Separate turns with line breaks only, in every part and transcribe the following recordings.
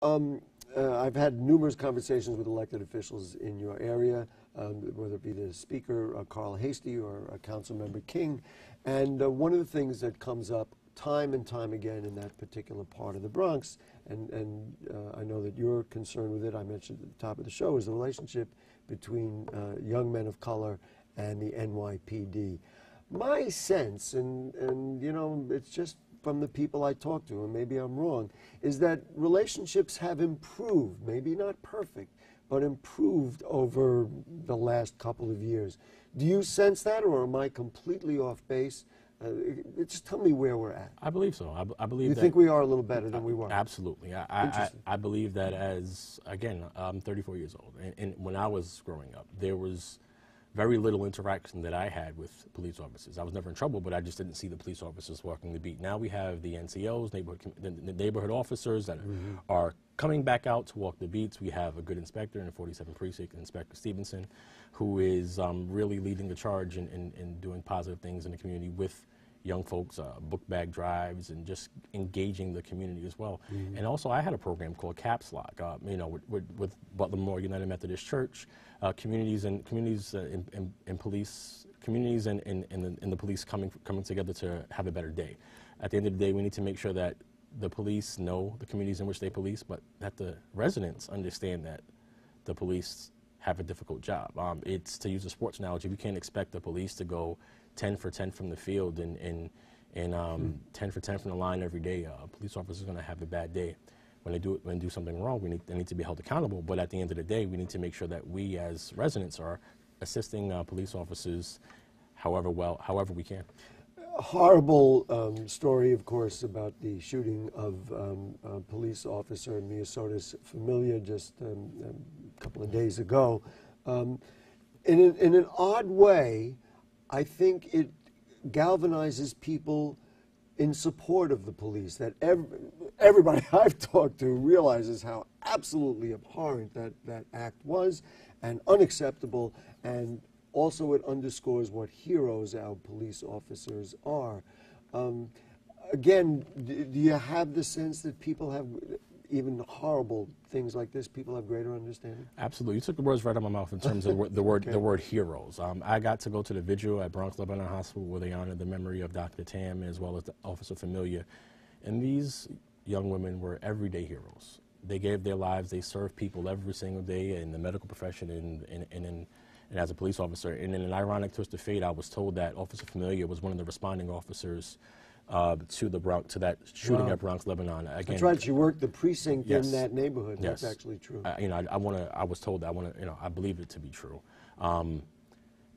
I've had numerous conversations with elected officials in your area, whether it be the Speaker, Carl Hastie, or Councilmember King, and one of the things that comes up time and time again in that particular part of the Bronx, and I know that you're concerned with it, I mentioned at the top of the show, is the relationship between young men of color and the NYPD. My sense, and you know, it's just from the people I talk to, and maybe I'm wrong, is that relationships have improved, maybe not perfect, but improved over the last couple of years. Do you sense that, or am I completely off base? Just tell me where we're at.
I believe so. I believe
you
that
think we are a little better than we were?
Absolutely. I believe that as, again, I'm 34 years old, and when I was growing up, there was very little interaction that I had with police officers. I was never in trouble, but I just didn't see the police officers walking the beat. Now we have the NCOs, the neighborhood officers that are coming back out to walk the beats. We have a good inspector in the 47th Precinct, Inspector Stevenson, who is really leading the charge and doing positive things in the community with young folks, book bag drives, and just engaging the community as well. And also, I had a program called Caps Lock, you know, with Butler Memorial United Methodist Church, communities and police, communities and the police coming together to have a better day. At the end of the day, we need to make sure that the police know the communities in which they police, but that the residents understand that the police have a difficult job. It's, to use a sports analogy, we can't expect the police to go 10 for 10 from the field and 10 for 10 from the line every day. Police officers are going to have a bad day. When they do something wrong, they need to be held accountable. But at the end of the day, we need to make sure that we as residents are assisting police officers however we can.
A horrible story, of course, about the shooting of a police officer in Minnesota's Familia just a couple of days ago. In an odd way, I think it galvanizes people in support of the police, that everybody I've talked to realizes how absolutely abhorrent that act was and unacceptable, and also it underscores what heroes our police officers are. Again, do you have the sense that people have, even horrible things like this, people have greater understanding?
Absolutely. You took the words right out of my mouth in terms of the word heroes. I got to go to the vigil at Bronx Lebanon Hospital where they honored the memory of Dr. Tam as well as the Officer Familia. And these young women were everyday heroes. They gave their lives, they served people every single day in the medical profession and as a police officer. And in an ironic twist of fate, I was told that Officer Familia was one of the responding officers to that shooting at Bronx Lebanon. Again,
that's right. She worked the precinct
yes,
in that neighborhood.
Yes.
That's actually true.
You know, I was told that. I believe it to be true.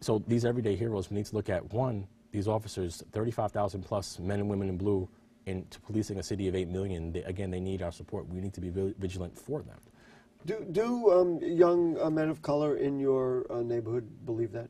So these everyday heroes, we need to look at, one, these officers, 35,000 plus men and women in blue, into policing a city of 8 million. They need our support. We need to be vigilant for them.
Do young men of color in your neighborhood believe that?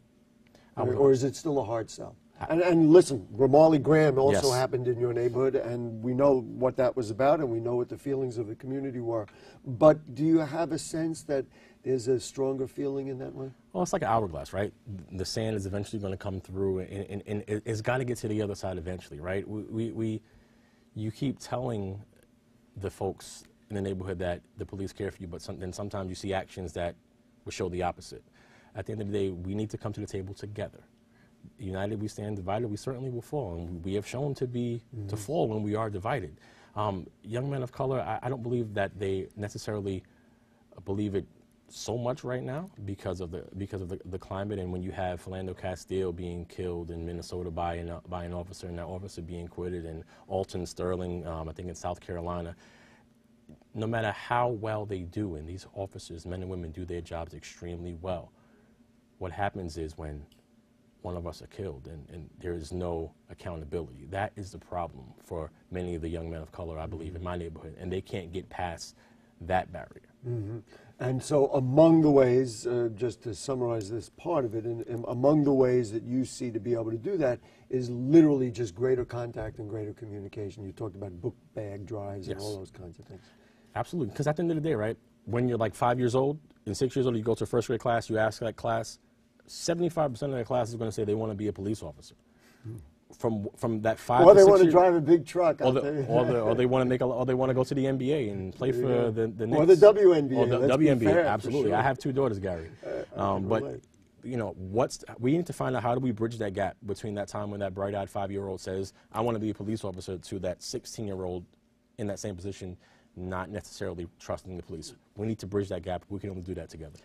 Or is it still a hard sell? And listen, Ramarley Graham also happened in your neighborhood, and we know what that was about, and we know what the feelings of the community were. But do you have a sense that there's a stronger feeling in that way?
Well, it's like an hourglass, right? The sand is eventually going to come through, and it's got to get to the other side eventually, right? You keep telling the folks in the neighborhood that the police care for you, but then sometimes you see actions that will show the opposite. At the end of the day, we need to come to the table together. United we stand, divided we certainly will fall, and we have shown to fall when we are divided. Young men of color, I don't believe that they necessarily believe it so much right now because of the climate, and when you have Philando Castile being killed in Minnesota by an officer, and that officer being acquitted, and Alton Sterling, I think in South Carolina, no matter how well they do, and these officers, men and women, do their jobs extremely well, what happens is when one of us are killed and there is no accountability. That is the problem for many of the young men of color, I believe, in my neighborhood, and they can't get past that barrier.
And so among the ways, just to summarize this part of it, and among the ways that you see to be able to do that is literally just greater contact and greater communication. You talked about book bag drives and all those kinds of things.
Absolutely, because at the end of the day, right, when you're like 5 years old and 6 years old, you go to a first grade class, you ask that class, 75% of the class is going to say they want to be a police officer. from that 5
Or
to
they
6
want to
years,
drive a big truck.
or they want to make or they want to go to the NBA and play for the Knicks.
Or the WNBA.
Or the
let's be
WNBA,
fair,
absolutely.
for sure.
I have 2 daughters, Gary. But
relate.
you know, we need to find out, how do we bridge that gap between that time when that bright-eyed 5-year-old says, I want to be a police officer, to that 16-year-old in that same position, not necessarily trusting the police. We need to bridge that gap. We can only do that together.